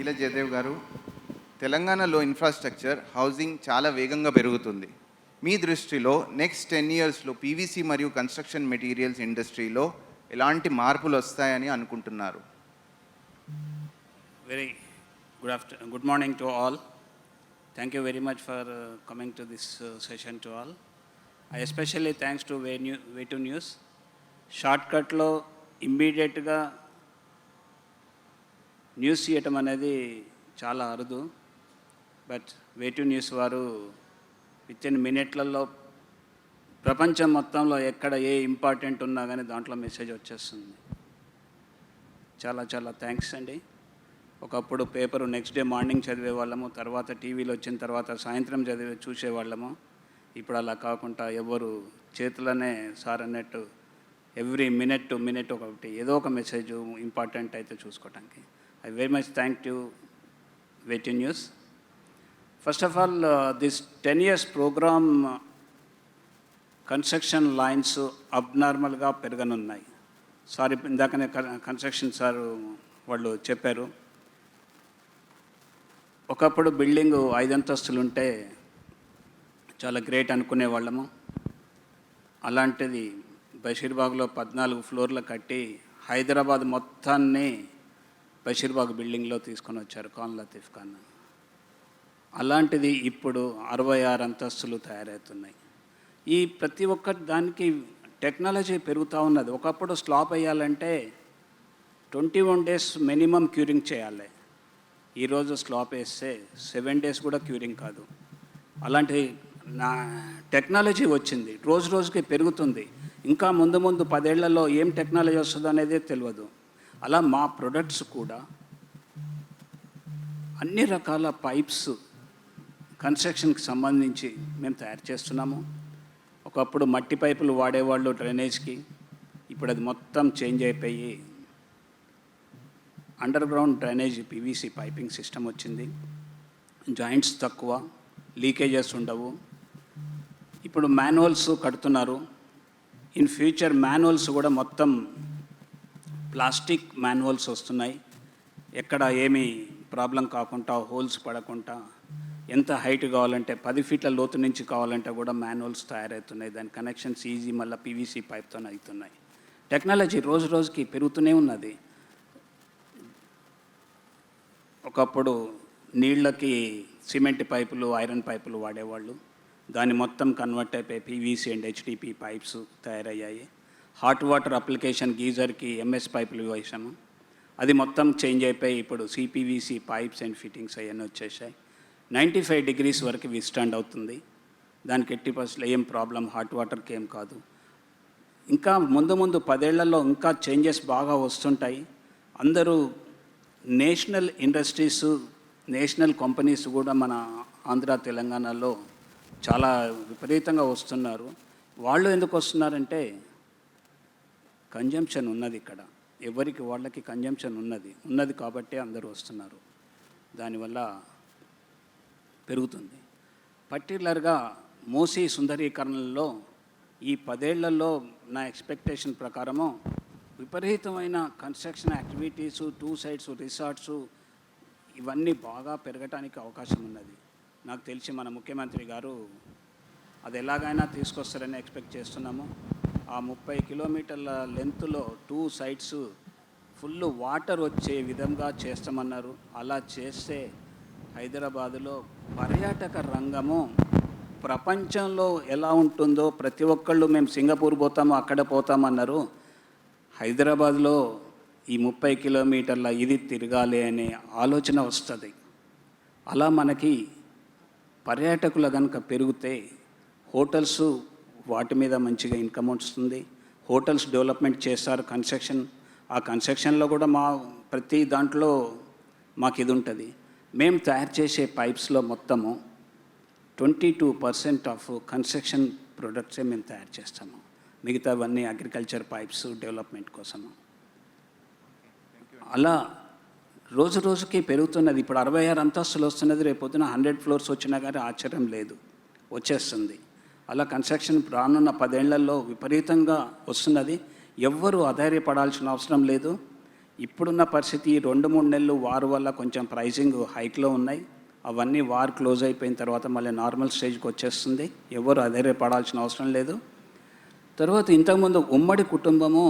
నీలజ్ జయదేవ్ గారు, తెలంగాణలో infrastructure, housing చాలా వేగంగా పెరుగుతుంది. మీ దృష్టిలో నెక్స్ట్ 10 ఇయర్స్లో పీవీసీ మరియు కన్స్ట్రక్షన్ మెటీరియల్స్ ఇండస్ట్రీలో ఎలాంటి మార్పులు వస్తాయని అనుకుంటున్నారు? Very good morning to all. Thank you very much for coming to this session to all. I especially thanks to Way2 News. షార్ట్కట్లో ఇమ్మీడియట్గా న్యూస్ చేయటం అనేది చాలా అరుదు. బట్ Way2 న్యూస్ వారు వితిన్ మినిట్లలో ప్రపంచం మొత్తంలో ఎక్కడ ఏ ఇంపార్టెంట్ ఉన్నా కానీ దాంట్లో మెసేజ్ వచ్చేస్తుంది. చాలా చాలా థ్యాంక్స్ అండి. ఒకప్పుడు పేపరు నెక్స్ట్ డే మార్నింగ్ చదివే వాళ్ళము, తర్వాత టీవీలో వచ్చిన తర్వాత సాయంత్రం చూసేవాళ్ళము. ఇప్పుడు అలా కాకుండా ఎవరు చేతులనే సార్ అన్నట్టు ఎవ్రీ మినిట్ టు మినిట్ ఒకటి ఏదో ఒక మెసేజ్ ఇంపార్టెంట్ అయితే చూసుకోవటానికి. I very much thank you Way2 news. First of all this 10 years program construction lines అబ్నార్మల్గా పెరగనున్నాయి. సార్ ఇందాకనే కన్స్ట్రక్షన్ సార్ వాళ్ళు చెప్పారు. ఒకప్పుడు బిల్డింగు 5 అంతస్తులు ఉంటే చాలా గ్రేట్ అనుకునే వాళ్ళము. అలాంటిది బషీర్బాగ్లో 14 ఫ్లోర్లు కట్టి హైదరాబాద్ మొత్తాన్ని బషీర్బాగ్ బిల్డింగ్లో తీసుకొని వచ్చారు ఖాన్ లతీఫ్ ఖాన్. అలాంటిది ఇప్పుడు 66 అంతస్తులు తయారవుతున్నాయి. ఈ ప్రతి ఒక్క దానికి టెక్నాలజీ పెరుగుతూ ఉన్నది. ఒకప్పుడు స్లాబ్ వేయాలంటే 21 days మినిమం క్యూరింగ్ చేయాలి. ఈరోజు స్లాబ్ వేస్తే 7 days కూడా క్యూరింగ్ కాదు. అలాంటి నా టెక్నాలజీ వచ్చింది, రోజు రోజుకి పెరుగుతుంది. ఇంకా ముందు ముందు 10 ఏళ్లలో ఏం టెక్నాలజీ వస్తుందో అనేది తెలియదు. అలా మా ప్రొడక్ట్స్ కూడా అన్ని రకాల పైప్స్ కన్స్ట్రక్షన్కి సంబంధించి మేము తయారు చేస్తున్నాము. ఒకప్పుడు మట్టి పైపులు వాడేవాళ్ళు డ్రైనేజ్కి, ఇప్పుడు అది మొత్తం చేంజ్ అయిపోయి under ground drainage PVC piping system వచ్చింది. జాయింట్స్ తక్కువ, లీకేజెస్ ఉండవు. ఇప్పుడు మాన్యువల్స్ కడుతున్నారు. ఇన్ ఫ్యూచర్ మాన్యువల్స్ కూడా మొత్తం ప్లాస్టిక్ మాన్యువల్స్ వస్తున్నాయి. ఎక్కడ ఏమీ ప్రాబ్లం కాకుండా, హోల్స్ పడకుండా, ఎంత హైట్ కావాలంటే 10 feet లోతు నుంచి కావాలంటే కూడా మాన్యువల్స్ తయారవుతున్నాయి. దాని కనెక్షన్స్ ఈజీ, మళ్ళీ పీవీసీ పైప్తో అవుతున్నాయి. టెక్నాలజీ రోజు రోజుకి పెరుగుతూనే ఉన్నది. ఒకప్పుడు నీళ్ళకి సిమెంట్ పైపులు, ఐరన్ పైపులు వాడేవాళ్ళు. దాన్ని మొత్తం కన్వర్ట్ అయిపోయి పీవీసీ అండ్ హెచ్డిపి పైప్స్ తయారయ్యాయి. హాట్ వాటర్ అప్లికేషన్ గీజర్కి ఎంఎస్ పైపులు వేసాము. అది మొత్తం చేంజ్ అయిపోయి ఇప్పుడు సిపివిసి పైప్స్ అండ్ ఫిట్టింగ్స్ అవన్నీ వచ్చేసాయి. 95 degrees వరకు విస్టాండ్ అవుతుంది. దానికి 80% ఏం ప్రాబ్లం హాట్ వాటర్కి ఏం కాదు. ఇంకా ముందు ముందు 10 ఏళ్లలో ఇంకా చేంజెస్ బాగా వస్తుంటాయి. అందరూ నేషనల్ ఇండస్ట్రీస్, నేషనల్ కంపెనీస్ కూడా మన ఆంధ్ర తెలంగాణలో చాలా విపరీతంగా వస్తున్నారు. వాళ్ళు ఎందుకు వస్తున్నారంటే కన్జంప్షన్ ఉన్నది. ఇక్కడ ఎవరికి వాళ్ళకి కన్జంప్షన్ ఉన్నది కాబట్టి అందరూ వస్తున్నారు. దానివల్ల పెరుగుతుంది. పర్టికులర్గా మూసీ సుందరీకరణలో ఈ 10 ఏళ్లలో నా ఎక్స్పెక్టేషన్ ప్రకారము విపరీతమైన కన్స్ట్రక్షన్ యాక్టివిటీసు, 2 sides రిసార్ట్సు ఇవన్నీ బాగా పెరగటానికి అవకాశం ఉన్నది. నాకు తెలిసి మన ముఖ్యమంత్రి గారు అది ఎలాగైనా తీసుకొస్తారని ఎక్స్పెక్ట్ చేస్తున్నాము. ఆ 30 kilometers లెంత్లో 2 sides ఫుల్ వాటర్ వచ్చే విధంగా చేస్తామన్నారు. అలా చేస్తే హైదరాబాదులో పర్యాటక రంగము ప్రపంచంలో ఎలా ఉంటుందో, ప్రతి ఒక్కళ్ళు మేము సింగపూర్ పోతాము అక్కడ పోతామన్నారు. హైదరాబాద్లో ఈ 30 kilometers ఇది తిరగాలి అనే ఆలోచన వస్తుంది. అలా మనకి పర్యాటకులు కనుక పెరిగితే హోటల్స్ వాటి మీద మంచిగా ఇన్కమ్ వస్తుంది. హోటల్స్ డెవలప్మెంట్ చేస్తారు. ఆ కన్స్ట్రక్షన్లో కూడా మా ప్రతి దాంట్లో మాకు ఇది ఉంటుంది. మేము తయారు చేసే పైప్స్లో మొత్తము 22% ఆఫ్ కన్స్ట్రక్షన్ ప్రొడక్ట్సే మేము తయారు చేస్తాము. మిగతావన్నీ అగ్రికల్చర్ పైప్స్ డెవలప్మెంట్ కోసము. అలా రోజు రోజుకి పెరుగుతున్నది. ఇప్పుడు 66 అంతస్తులు వస్తున్నది. రేపొద్దున 100 floors వచ్చినా కానీ ఆశ్చర్యం లేదు, వచ్చేస్తుంది. అలా కన్స్ట్రక్షన్ రానున్న 10 ఏళ్లలో విపరీతంగా వస్తున్నది. ఎవ్వరూ అధైర్యపడాల్సిన అవసరం లేదు. ఇప్పుడున్న పరిస్థితి 2-3 నెలలు వార్ వల్ల కొంచెం ప్రైసింగ్ హైక్లో ఉన్నాయి. అవన్నీ వార్ క్లోజ్ అయిపోయిన తర్వాత మళ్ళీ నార్మల్ స్టేజ్కి వచ్చేస్తుంది. ఎవరు అధైర్యపడాల్సిన అవసరం లేదు. తర్వాత ఇంతకుముందు ఉమ్మడి కుటుంబము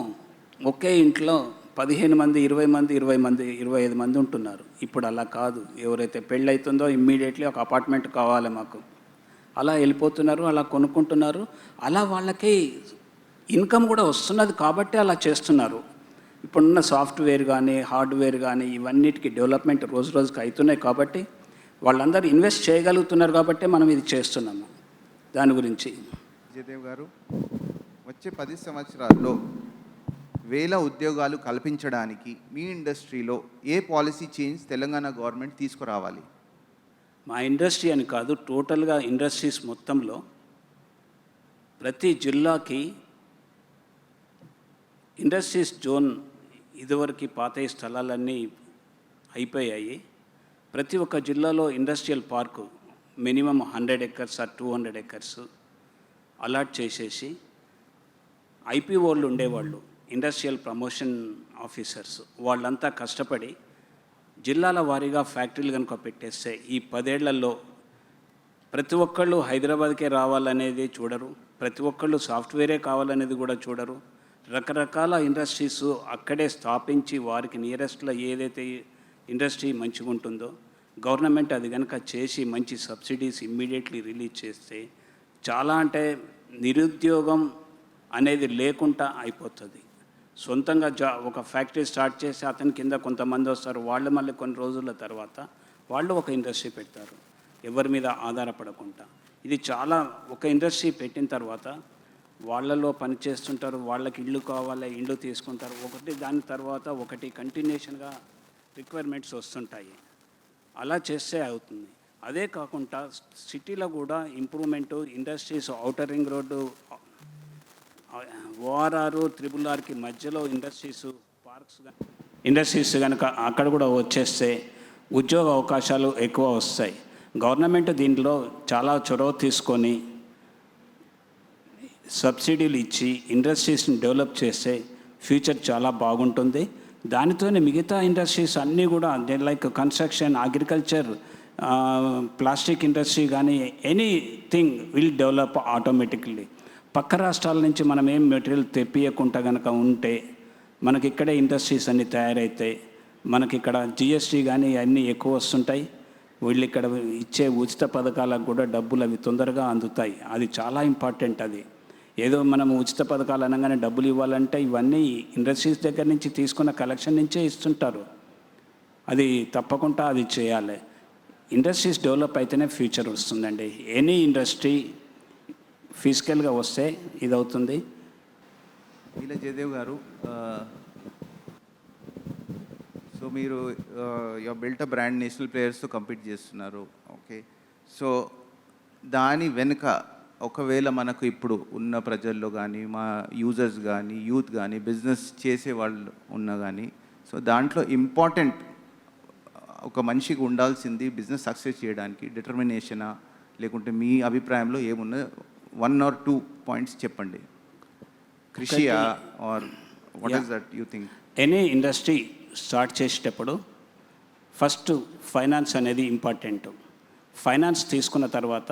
ఒకే ఇంట్లో 15 మంది, 20 మంది, 20 మంది, 25 మంది ఉంటున్నారు. ఇప్పుడు అలా కాదు. ఎవరైతే పెళ్ళి అవుతుందో ఇమ్మీడియట్లీ ఒక అపార్ట్మెంట్ కావాలి మాకు, అలా వెళ్ళిపోతున్నారు, అలా కొనుక్కుంటున్నారు. అలా వాళ్ళకి ఇన్కమ్ కూడా వస్తున్నది కాబట్టి అలా చేస్తున్నారు. ఇప్పుడున్న సాఫ్ట్వేర్ కానీ హార్డ్వేర్ కానీ ఇవన్నిటికీ డెవలప్మెంట్ రోజు రోజుకి అవుతున్నాయి కాబట్టి వాళ్ళందరూ ఇన్వెస్ట్ చేయగలుగుతున్నారు కాబట్టి మనం ఇది చేస్తున్నాము. దాని గురించి జయదేవ్ గారు, వచ్చే 10 సంవత్సరాల్లో వేల ఉద్యోగాలు కల్పించడానికి మీ ఇండస్ట్రీలో ఏ పాలసీ చేంజ్ తెలంగాణ గవర్నమెంట్ తీసుకురావాలి? మా ఇండస్ట్రీ అని కాదు, టోటల్గా ఇండస్ట్రీస్ మొత్తంలో ప్రతి జిల్లాకి ఇండస్ట్రీస్ జోన్ ఇదివరకు పాత స్థలాలన్నీ అయిపోయాయి. ప్రతి ఒక్క జిల్లాలో industrial park minimum 100 acres or 200 acres allot చేసేసి ఐపీఓళ్ళు ఉండేవాళ్ళు, ఇండస్ట్రియల్ ప్రమోషన్ ఆఫీసర్స్, వాళ్ళంతా కష్టపడి జిల్లాల వారీగా ఫ్యాక్టరీలు కనుక పెట్టేస్తే ఈ 10 ఏళ్లలో ప్రతి ఒక్కళ్ళు హైదరాబాద్కే రావాలనేది చూడరు, ప్రతి ఒక్కళ్ళు సాఫ్ట్వేరే కావాలనేది కూడా చూడరు. రకరకాల ఇండస్ట్రీస్ అక్కడే స్థాపించి వారికి నియరెస్ట్లో ఏదైతే ఇండస్ట్రీ మంచిగా ఉంటుందో గవర్నమెంట్ అది కనుక చేసి మంచి సబ్సిడీస్ ఇమ్మీడియట్లీ రిలీజ్ చేస్తే చాలా అంటే నిరుద్యోగం అనేది లేకుండా అయిపోతుంది. సొంతంగా ఒక ఫ్యాక్టరీ స్టార్ట్ చేసి అతని కింద కొంతమంది వస్తారు, వాళ్ళు మళ్ళీ కొన్ని రోజుల తర్వాత వాళ్ళు ఒక ఇండస్ట్రీ పెడతారు ఎవరి మీద ఆధారపడకుండా. ఇది చాలా ఒక ఇండస్ట్రీ పెట్టిన తర్వాత వాళ్ళలో పని చేస్తుంటారు, వాళ్ళకి ఇల్లు కావాలి, ఇల్లు తీసుకుంటారు, ఒకటి దాని తర్వాత ఒకటి కంటిన్యూషన్గా రిక్వైర్మెంట్స్ వస్తుంటాయి. అలా చేస్తే అవుతుంది. అదే కాకుండా సిటీలో కూడా improvement, industries outer ring road, ORR, RRRకి మధ్యలో ఇండస్ట్రీస్ కనుక అక్కడ కూడా వచ్చేస్తే ఉద్యోగ అవకాశాలు ఎక్కువ వస్తాయి. గవర్నమెంట్ దీంట్లో చాలా చొరవ తీసుకొని సబ్సిడీలు ఇచ్చి ఇండస్ట్రీస్ని డెవలప్ చేస్తే ఫ్యూచర్ చాలా బాగుంటుంది. దానితోనే మిగతా ఇండస్ట్రీస్ అన్నీ కూడా like construction, agriculture, plastic industry కానీ ఎనీథింగ్ విల్ డెవలప్ ఆటోమేటిక్లీ. పక్క రాష్ట్రాల నుంచి మనం ఏం మెటీరియల్ తెప్పియకుండా కనుక ఉంటే మనకి ఇక్కడే ఇండస్ట్రీస్ అన్నీ తయారైతాయి. మనకి ఇక్కడ జిఎస్టీ కానీ అన్నీ ఎక్కువ వస్తుంటాయి. వీళ్ళు ఇక్కడ ఇచ్చే ఉచిత పథకాలకు కూడా డబ్బులు అవి తొందరగా అందుతాయి. అది చాలా ఇంపార్టెంట్. అది ఏదో మనం ఉచిత పథకాలు అనగానే డబ్బులు ఇవ్వాలంటే ఇవన్నీ ఇండస్ట్రీస్ దగ్గర నుంచి తీసుకున్న కలెక్షన్ నుంచే ఇస్తుంటారు. అది తప్పకుండా అది చేయాలి. ఇండస్ట్రీస్ డెవలప్ అయితేనే ఫ్యూచర్ వస్తుందండి. ఎనీ ఇండస్ట్రీ ఫిజికల్గా వస్తే ఇది అవుతుంది. ఇలా జయదేవ్ గారు, సో మీరు బిల్ట్ అ బ్రాండ్ నేషనల్ ప్లేయర్స్తో కంపీట్ చేస్తున్నారు. ఓకే, సో దాని వెనుక ఒకవేళ మనకు ఇప్పుడు ఉన్న ప్రజల్లో కానీ, మా యూజర్స్ కానీ, యూత్ కానీ, బిజినెస్ చేసే వాళ్ళు ఉన్నా కానీ, సో దాంట్లో ఇంపార్టెంట్ ఒక మనిషికి ఉండాల్సింది బిజినెస్ సక్సెస్ చేయడానికి డిటర్మినేషనా, లేకుంటే మీ అభిప్రాయంలో ఏమున్నా 1 or 2 పాయింట్స్ చెప్పండి. కృషియా or what is that you think? Any industry start చేసేటప్పుడు ఫస్ట్ ఫైనాన్స్ అనేది ఇంపార్టెంట్. ఫైనాన్స్ తీసుకున్న తర్వాత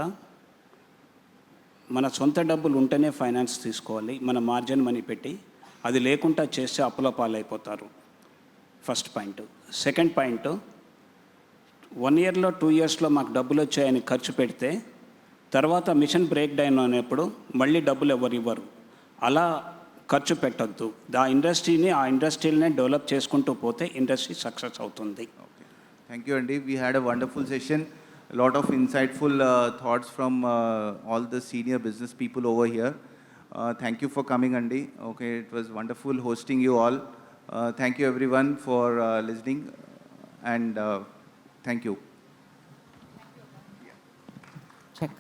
మన సొంత డబ్బులు ఉంటేనే ఫైనాన్స్ తీసుకోవాలి, మన మార్జిన్ మనీ పెట్టి. అది లేకుండా చేస్తే అప్పుల పాలైపోతారు. First point. సెకండ్ పాయింట్, 1 yearలో 2 yearsలో మాకు డబ్బులు వచ్చాయని ఖర్చు పెడితే తర్వాత మిషన్ బ్రేక్ డౌన్ అనేప్పుడు మళ్ళీ డబ్బులు ఎవరు ఇవ్వరు. అలా ఖర్చు పెట్టద్దు. ఆ ఇండస్ట్రీనే డెవలప్ చేసుకుంటూ పోతే ఇండస్ట్రీ సక్సెస్ అవుతుంది. ఓకే, థ్యాంక్ యూ అండి. We had a wonderful session. Lot of insightful thoughts from all the senior business people over here. Thank you for coming, Andy. Okay, it was wonderful hosting you all. Thank you everyone for listening, and thank you. Check.